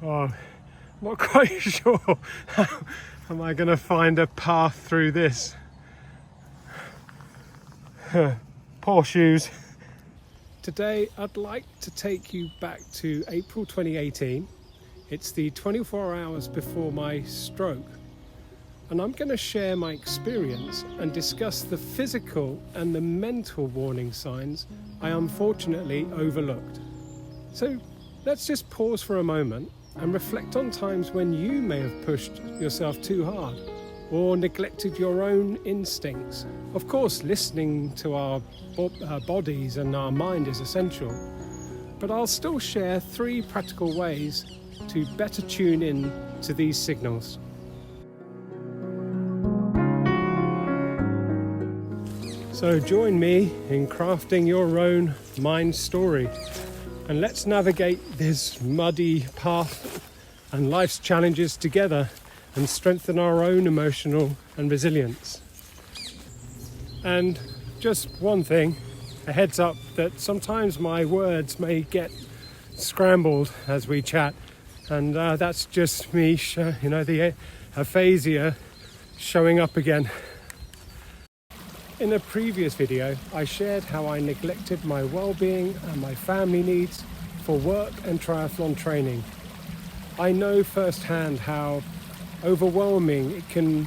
Oh, not quite sure how am I going to find a path through this. Poor shoes. Today I'd like to take you back to April 2018. It's the 24 hours before my stroke. And I'm going to share my experience and discuss the physical and the mental warning signs I unfortunately overlooked. So let's just pause for a moment and reflect on times when you may have pushed yourself too hard or neglected your own instincts. Of course, listening to our bodies and our mind is essential, but I'll still share 3 practical ways to better tune in to these signals. So join me in crafting your own mind story, and let's navigate this muddy path and life's challenges together and strengthen our own emotional and resilience. And just one thing, a heads up that sometimes my words may get scrambled as we chat, and that's just me, the aphasia showing up again. In a previous video, I shared how I neglected my well-being and my family needs for work and triathlon training. I know firsthand how overwhelming it can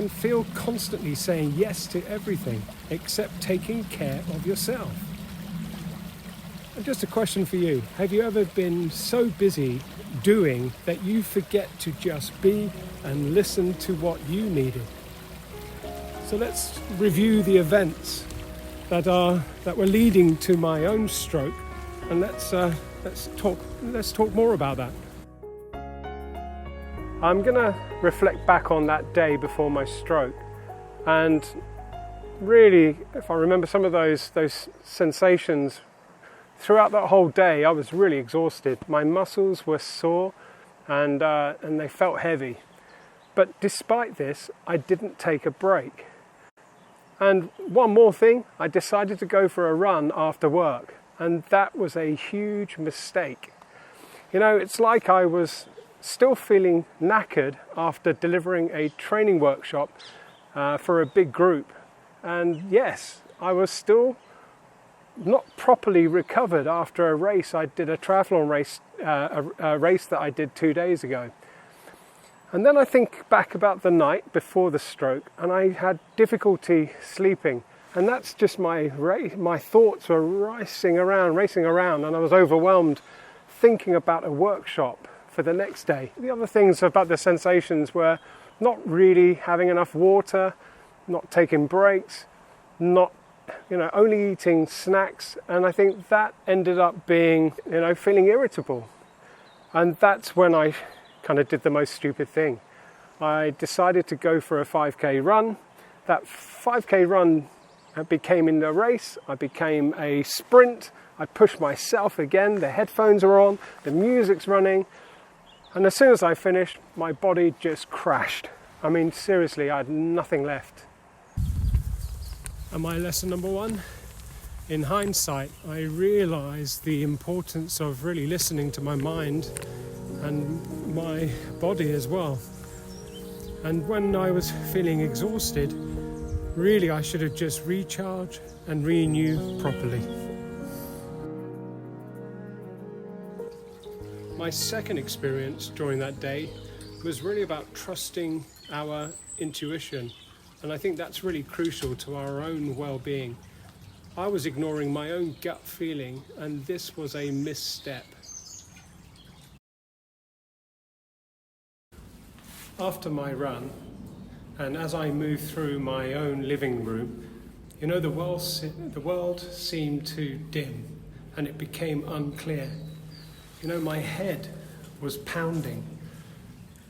feel constantly saying yes to everything except taking care of yourself. And just a question for you, have you ever been so busy doing that you forget to just be and listen to what you needed? So let's review the events that were leading to my own stroke, and let's talk more about that. I'm gonna reflect back on that day before my stroke, and really, if I remember some of those sensations throughout that whole day, I was really exhausted. My muscles were sore, and they felt heavy. But despite this, I didn't take a break. And one more thing, I decided to go for a run after work, and that was a huge mistake. It's like I was still feeling knackered after delivering a training workshop for a big group. And yes, I was still not properly recovered after a race. I did a triathlon race, a race that I did 2 days ago. And then I think back about the night before the stroke, and I had difficulty sleeping. And that's just my thoughts were racing around, and I was overwhelmed thinking about a workshop for the next day. The other things about the sensations were not really having enough water, not taking breaks, not only eating snacks, and I think that ended up being, feeling irritable. And that's when I kind of did the most stupid thing. I decided to go for a 5k run. That 5k run became in a race. I became a sprint. I pushed myself again. The headphones are on, the music's running, and as soon as I finished, my body just crashed. I mean, seriously, I had nothing left. And my lesson number 1, in hindsight, I realized the importance of really listening to my mind and my body as well. And when I was feeling exhausted, really I should have just recharged and renew properly. My second experience during that day was really about trusting our intuition, and I think that's really crucial to our own well-being. I was ignoring my own gut feeling, and this was a misstep. After my run, and as I moved through my own living room, the world seemed to dim, and it became unclear. My head was pounding,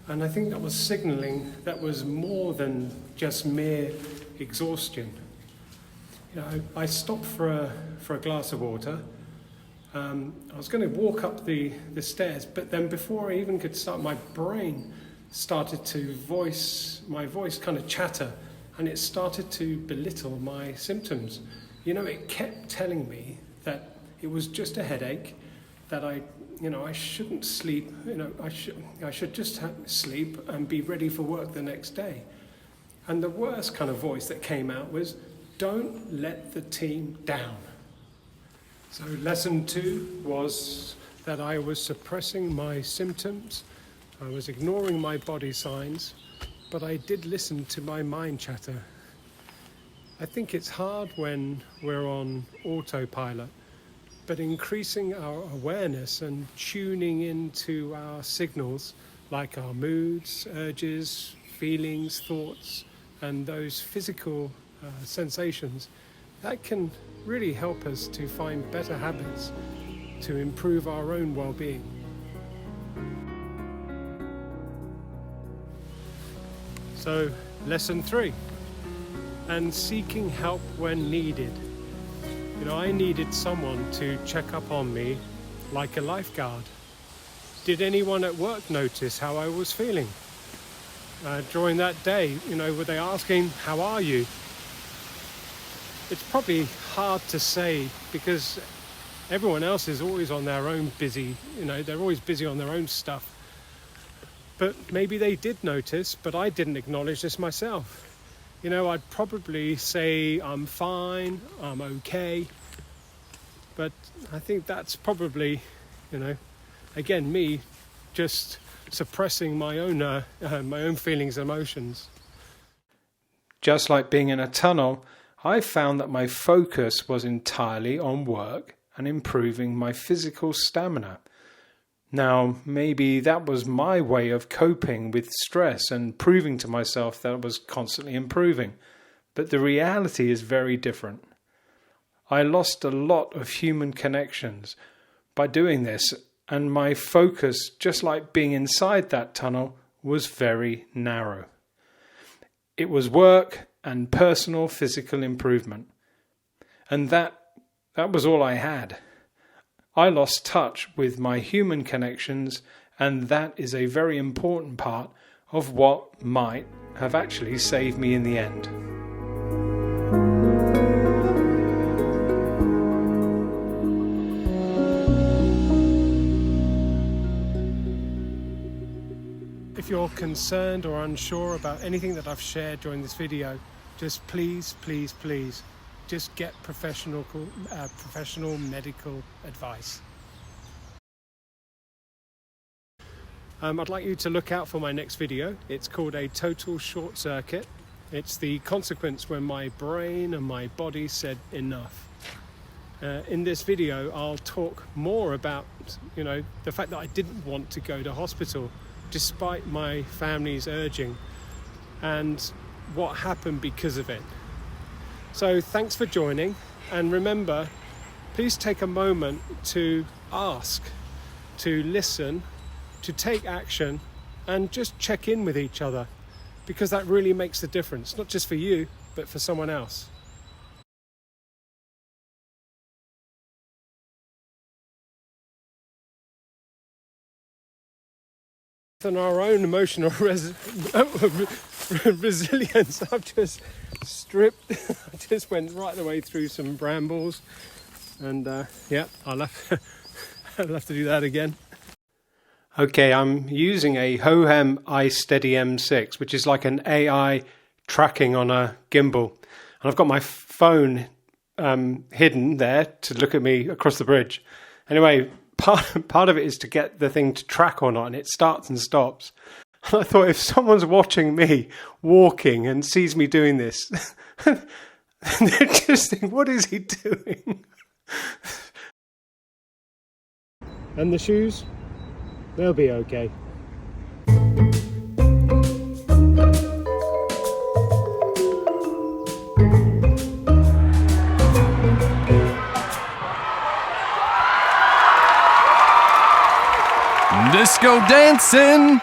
and I think that was signaling that was more than just mere exhaustion. I stopped for a glass of water. I was going to walk up the stairs, but then before I even could start, my brain started to my voice kind of chatter, and it started to belittle my symptoms. It kept telling me that it was just a headache, that I I shouldn't sleep. I should just sleep and be ready for work the next day. And the worst kind of voice that came out was, don't let the team down. So lesson 2 was that I was suppressing my symptoms, I was ignoring my body signs, but I did listen to my mind chatter. I think it's hard when we're on autopilot, but increasing our awareness and tuning into our signals, like our moods, urges, feelings, thoughts, and those physical sensations, that can really help us to find better habits to improve our own well-being. So, lesson 3, and seeking help when needed. I needed someone to check up on me like a lifeguard. Did anyone at work notice how I was feeling? During that day, were they asking, how are you? It's probably hard to say because everyone else is always on their own busy, they're always busy on their own stuff. But maybe they did notice, but I didn't acknowledge this myself. I'd probably say I'm fine, I'm okay. But I think that's probably, again, me just suppressing my own feelings and emotions. Just like being in a tunnel, I found that my focus was entirely on work and improving my physical stamina. Now, maybe that was my way of coping with stress and proving to myself that I was constantly improving. But the reality is very different. I lost a lot of human connections by doing this, and my focus, just like being inside that tunnel, was very narrow. It was work and personal physical improvement. And that was all I had. I lost touch with my human connections, and that is a very important part of what might have actually saved me in the end. If you're concerned or unsure about anything that I've shared during this video, just please, just get professional medical advice. I'd like you to look out for my next video. It's called a total short circuit. It's the consequence when my brain and my body said enough. In this video, I'll talk more about, the fact that I didn't want to go to hospital despite my family's urging, and what happened because of it. So thanks for joining, and remember, please take a moment to ask, to listen, to take action, and just check in with each other, because that really makes the difference, not just for you, but for someone else. And our own emotional resilience. I've just stripped, I just went right the way through some brambles, and I'll have to do that again. Okay, I'm using a Hohem iSteady M6, which is like an AI tracking on a gimbal, and I've got my phone hidden there to look at me across the bridge. Anyway, part of it is to get the thing to track or not, and it starts and stops. And I thought, if someone's watching me walking and sees me doing this, they just think, what is he doing? And the shoes, they'll be okay. Disco dancing.